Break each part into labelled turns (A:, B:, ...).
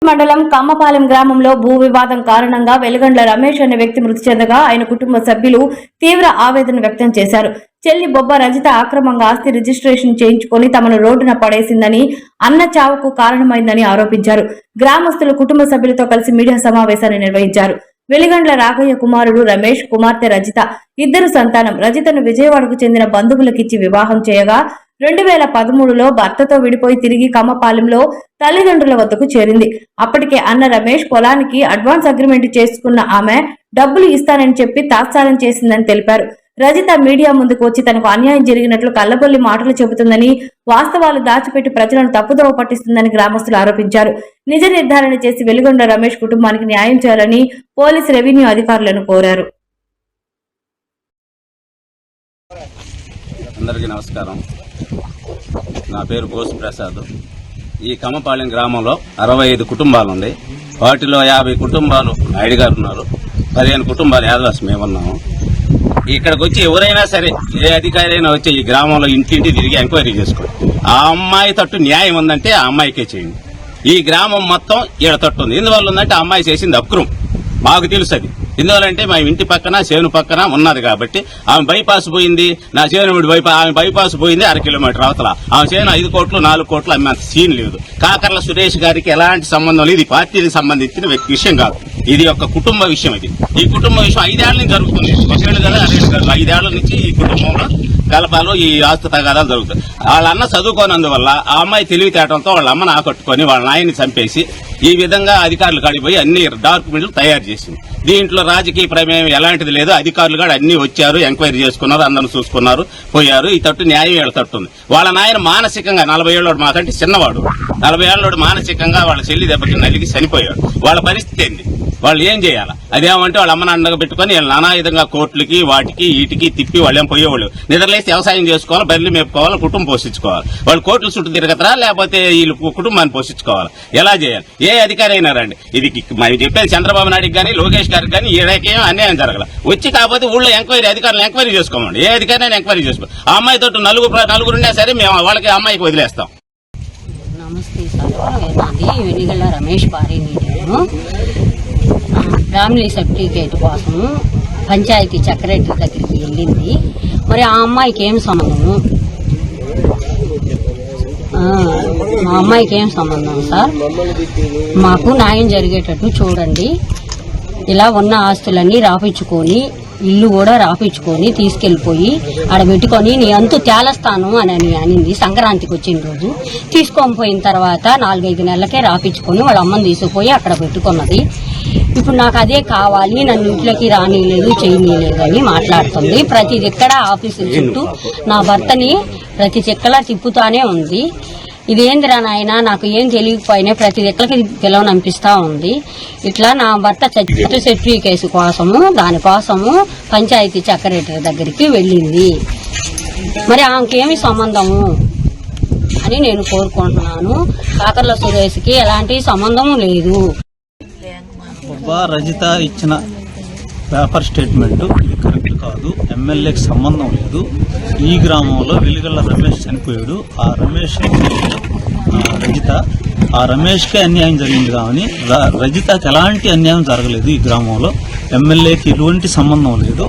A: మండలం కమ్మపాలెం గ్రామంలో భూ వివాదం కారణంగా వెలుగండ్ల రమేష్ అనే వ్యక్తి మృతి చెందగా ఆయన కుటుంబ సభ్యులు తీవ్ర ఆవేదన వ్యక్తం చేశారు. చెల్లి బొబ్బ రజిత అక్రమంగా ఆస్తి రిజిస్ట్రేషన్ చేయించుకొని తమను రోడ్డున పడేసిందని, అన్న చావుకు కారణమైందని ఆరోపించారు. గ్రామస్తులు కుటుంబ సభ్యులతో కలిసి మీడియా సమావేశాన్ని నిర్వహించారు. వెలిగండ్ల రాఘయ్య కుమారుడు రమేష్, కుమార్తె రజిత, ఇద్దరు సంతానం. రజితను విజయవాడకు చెందిన బంధువులకిచ్చి వివాహం చేయగా 2013లో భర్తతో విడిపోయి తిరిగి కమ్మపాలెంలో తల్లిదండ్రుల వద్దకు చేరింది. అప్పటికే అన్న రమేష్ పొలానికి అడ్వాన్స్ అగ్రిమెంట్ చేసుకున్న ఆమె డబ్బులు ఇస్తానని చెప్పి తాత్సారం చేసిందని తెలిపారు. రజిత మీడియా ముందుకు వచ్చి తనకు అన్యాయం జరిగినట్లు కల్లబొల్లి మాటలు చెబుతుందని, వాస్తవాలు దాచిపెట్టి ప్రజలను తప్పుదోవ పట్టిస్తుందని గ్రామస్తులు ఆరోపించారు. నిజ నిర్ధారణ చేసి వెలుగొండ రమేష్ కుటుంబానికి న్యాయం చేయాలని పోలీసు, రెవెన్యూ అధికారులను కోరారు.
B: అందరికీ నమస్కారం. నా పేరు బోసు ప్రసాద్. ఈ కమ్మపాలెం గ్రామంలో 65 కుటుంబాలు ఉన్నాయి. వాటిలో 50 కుటుంబాలు నాయుడు గారు ఉన్నారు, 15 కుటుంబాలు యాదవాసి మేమున్నాము. ఇక్కడికి వచ్చి ఎవరైనా సరే, ఏ అధికారి అయినా వచ్చి ఈ గ్రామంలో ఇంటింటి తిరిగి ఎంక్వైరీ చేసుకోండి. ఆ అమ్మాయి తట్టు న్యాయం ఉందంటే ఆ అమ్మాయికే చేయండి. ఈ గ్రామం మొత్తం ఈడ తట్టు ఉంది. ఎందువల్ల ఉందంటే ఆ అమ్మాయి చేసింది అక్రమం, మాకు తెలుసు అది. ఎందువల్లంటే మా ఇంటి పక్కన చేను పక్కన ఉన్నది కాబట్టి. ఆమె బైపాస్ పోయింది, నా చేను ఆమె బైపాస్ పోయింది 1/2 కిలోమీటర్ అవతల. ఆమె చేను 5 కోట్లు 4 కోట్లు అమ్మేంత సీన్ లేదు. కాకర్ల సురేష్ గారికి ఎలాంటి సంబంధం లేదు. ఇది పార్టీకి సంబంధించిన విషయం కాదు, ఇది ఒక కుటుంబ విషయం. ఈ కుటుంబ విషయం 5 ఏళ్ల నుంచి జరుగుతుంది. 1 ఏళ్ళు కదా 2 ఏళ్ళు కాదు, 5 ఏళ్ల నుంచి ఈ కుటుంబంలో కలపాలు, ఈ ఆస్తి తగాదాలు జరుగుతాయి. వాళ్ళ అన్న చదువుకోనందువల్ల ఆ అమ్మాయి తెలివితేటంతో వాళ్ళ అమ్మను ఆకట్టుకొని వాళ్ళ నాయన్ని చంపేసి ఈ విధంగా అధికారులు కాడిపోయి అన్ని డాక్యుమెంట్లు తయారు చేసింది. దీంట్లో రాజకీయ ప్రమేయం ఎలాంటిది లేదు. అధికారులు కూడా అన్ని వచ్చారు, ఎంక్వైరీ చేసుకున్నారు, అందరూ చూసుకున్నారు, పోయారు. ఈ తట్టు న్యాయం వీళ్ళ తట్టుంది. వాళ్ళ నాయన మానసికంగా 40 ఏళ్ళోడు, మాకంటే చిన్నవాడు, 40 ఏళ్ళోడు మానసికంగా వాళ్ళ చెల్లి దెబ్బకి నలిగి చనిపోయాడు. వాళ్ళ పరిస్థితి ఏంది? వాళ్ళు ఏం చేయాలా? అదేమంటే వాళ్ళ అమ్మని అండగా పెట్టుకుని వీళ్ళు నానా విధంగా కోర్టులకి వాటికి వీటికి తిప్పి వాళ్ళేం పోయేవాళ్ళు. నిద్రలేసి వ్యవసాయం చేసుకోవాలి, బర్రెలు మేపుకోవాలి, కుటుంబం పోషించుకోవాలి. వాళ్ళు కోర్టుల చుట్టూ తిరగతరా లేకపోతే వీళ్ళు కుటుంబాన్ని పోషించుకోవాలి? ఎలా చేయాలి? ఏ అధికారి అయినా రండి. ఇది మనం చెప్పేది చంద్రబాబు నాయుడుకి కానీ లోకేష్ గారికి కానీ ఏడకేం అన్యాయం జరగల. వచ్చి కాకపోతే ఊళ్ళో అధికారులను ఎంక్వైరీ చేసుకోమండి. ఏ అధికారిని ఎంక్వైరీ చేసుకో. ఆ అమ్మాయితో నలుగురున్నా సరే మేము వాళ్ళకి అమ్మాయికి వదిలేస్తాం.
C: నమస్తే సార్, నాది వెలిగళ్ల రమేష్ భార్యని. నేను ఫ్యామిలీ సర్టిఫికేట్ కోసం పంచాయతీ సెక్రటరీ దగ్గరికి వెళ్ళింది. మరి ఆ అమ్మాయికి ఏం సంబంధము? మా అమ్మాయికి ఏం సంబంధం సార్? మాకు న్యాయం జరిగేటట్టు చూడండి. ఇలా ఉన్న ఆస్తులన్నీ రాపించుకొని, ఇల్లు కూడా రాపించుకొని తీసుకెళ్లిపోయి ఆడ పెట్టుకొని నీ అంతు తేలస్తాను అని అనింది. సంక్రాంతికి వచ్చిన రోజు తీసుకొని పోయిన తర్వాత 4-5 నెలలకే రాపించుకొని వాళ్ళ అమ్మని తీసుకుపోయి అక్కడ పెట్టుకున్నది. ఇప్పుడు నాకు అదే కావాలి, నన్ను ఇంట్లోకి రానిలేదు, చేయనీయలేదు అని మాట్లాడుతుంది. ప్రతి దిక్కడ ఆఫీసుల చుట్టూ నా భర్తని ప్రతి చెక్కలా తిప్పుతానే ఉంది. ఇదేందిరా నాయన, నాకు ఏం తెలియకపోయినా ప్రతి దిక్కలకి పిలవనంపిస్తా ఉంది. ఇట్లా నా భర్త సర్టిఫికేట్ కోసము, దానికోసము పంచాయతీ సెక్రటరీ దగ్గరికి వెళ్ళింది. మరి ఆమెకేమి సంబంధము అని నేను కోరుకుంటున్నాను. కాకర్ల సురేష్కి ఎలాంటి సంబంధము లేదు.
D: రజిత ఇచ్చిన పేపర్ స్టేట్మెంట్ ఇది కరెక్ట్ కాదు. ఎమ్మెల్యేకి సంబంధం లేదు. ఈ గ్రామంలో వెలిగళ్ల రమేష్ చనిపోయాడు. ఆ రమేష్ రజిత, ఆ రమేష్కే అన్యాయం జరిగింది కానీ రజితకి ఎలాంటి అన్యాయం జరగలేదు. ఈ గ్రామంలో ఎమ్మెల్యేకి ఎటువంటి సంబంధం లేదు.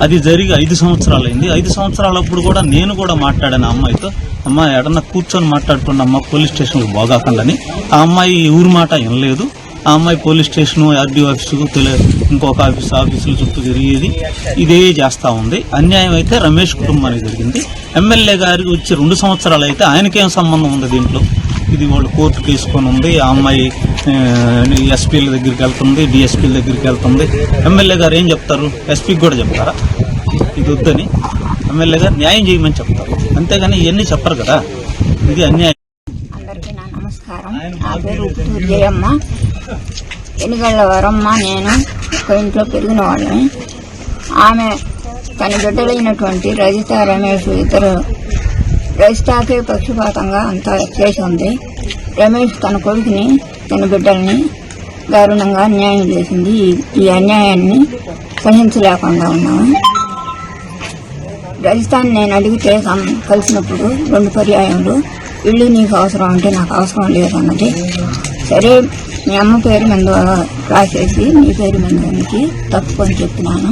D: అది జరిగి 5 సంవత్సరాలైంది. 5 సంవత్సరాలప్పుడు కూడా నేను కూడా మాట్లాడాను ఆ అమ్మాయితో. అమ్మాయి ఎడన్నా కూర్చొని మాట్లాడుకున్న అమ్మ పోలీస్ స్టేషన్కి పోగాకండి. ఆ అమ్మాయి ఊరి మాట వినలేదు. ఆ అమ్మాయి పోలీస్ స్టేషన్, ఆర్డీఓ ఆఫీసు, ఇంకొక ఆఫీసుల చుట్టూ తిరిగేది, ఇదే చేస్తా ఉంది. అన్యాయం అయితే రమేష్ కుటుంబానికి జరిగింది. ఎమ్మెల్యే గారికి వచ్చి 2 సంవత్సరాలు అయితే ఆయనకేం సంబంధం ఉంది దీంట్లో? ఇది వాళ్ళు కోర్టుకు తీసుకొని ఉంది. ఆ అమ్మాయి ఎస్పీల దగ్గరికి వెళ్తుంది, డిఎస్పీల దగ్గరికి వెళ్తుంది. ఎమ్మెల్యే గారు ఏం చెప్తారు? ఎస్పీకి కూడా చెప్తారా ఇది వద్దని? ఎమ్మెల్యే గారు న్యాయం చేయమని చెప్తారు, అంతేగాని ఇవన్నీ చెప్పరు కదా. ఇది అన్యాయం.
E: అందరికీ నా నమస్కారం. నా పేరు జయమ్మ, ఎన్నిగళ్ళ వరమ్మ. నేను ఒక ఇంట్లో పెరిగిన వాళ్ళని. ఆమె తన బిడ్డలైనటువంటి రజిత, రమేష్ ఇద్దరు రజితాకే పక్షపాతంగా అంతా చేసి ఉంది. రమేష్ తన కొడుకుని, తన బిడ్డల్ని దారుణంగా అన్యాయం చేసింది. ఈ అన్యాయాన్ని సహించలేకుండా ఉన్నాము. రజితాన్ని నేను అడిగితే కలిసినప్పుడు 2 పర్యాయంలో ఇల్లు నీకు అవసరం అంటే నాకు అవసరం లేదన్నది. సరే మీ అమ్మ పేరు మీద రాసేసి నీ పేరు మీద తప్పు అని చెప్తున్నాను.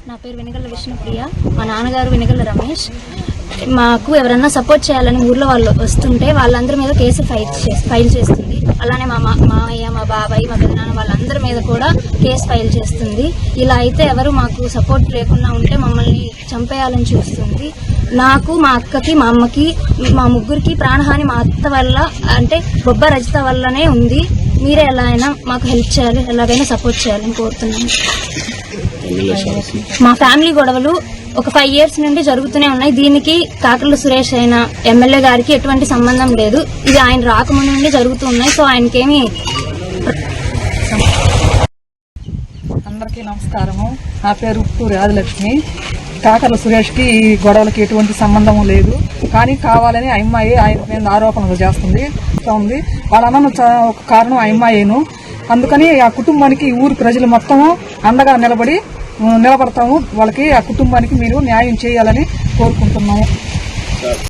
F: నా పేరు వెనగల్ల విష్ణుప్రియ, మా నాన్నగారు వెనగల్ల రమేష్. మాకు ఎవరన్నా సపోర్ట్ చేయాలని ఊర్లో వాళ్ళు వస్తుంటే వాళ్ళందరి మీద కేసు ఫైల్ చేస్తుంది. అలానే మా మామయ్య, మా బాబాయ్, మా పెదనాన్న వాళ్ళందరి మీద కూడా కేసు ఫైల్ చేస్తుంది. ఇలా అయితే ఎవరు మాకు సపోర్ట్ లేకుండా ఉంటే మమ్మల్ని చంపేయాలని చూస్తుంది. నాకు, మా అక్కకి, మా అమ్మకి, మా ముగ్గురికి ప్రాణహాని మా అత్త వల్ల, అంటే బొబ్బ రజిత వల్లనే ఉంది. మీరే ఎలా అయినా మాకు హెల్ప్ చేయాలి, ఎలాగైనా సపోర్ట్ చేయాలని కోరుతున్నాను. మా ఫ్యామిలీ గొడవలు ఒక 5 years నుండి జరుగుతూనే ఉన్నాయి. దీనికి కాకర్ల సురేష్ అయిన ఎమ్మెల్యే గారికి ఎటువంటి సంబంధం లేదు. ఇది ఆయన రాకముందు నుండి జరుగుతూ ఉన్నాయి. సో ఆయనకేమి.
G: అందరికీ నమస్కారము. నా పేరు ఉప్పూరి ఆదిలక్ష్మి. కాకర్ల సురేష్కి ఈ గొడవలకి ఎటువంటి సంబంధం లేదు. కానీ కావాలని ఆ అమ్మాయి ఆయన మీద ఆరోపణలు చేస్తుంది. వాళ్ళ అన్న ఒక కారణం ఆ అమ్మాయిను. అందుకని ఆ కుటుంబానికి ఊరి ప్రజలు మొత్తము అండగా నిలబడతాము. వాళ్ళకి ఆ కుటుంబానికి మీరు న్యాయం చేయాలని కోరుకుంటున్నాము.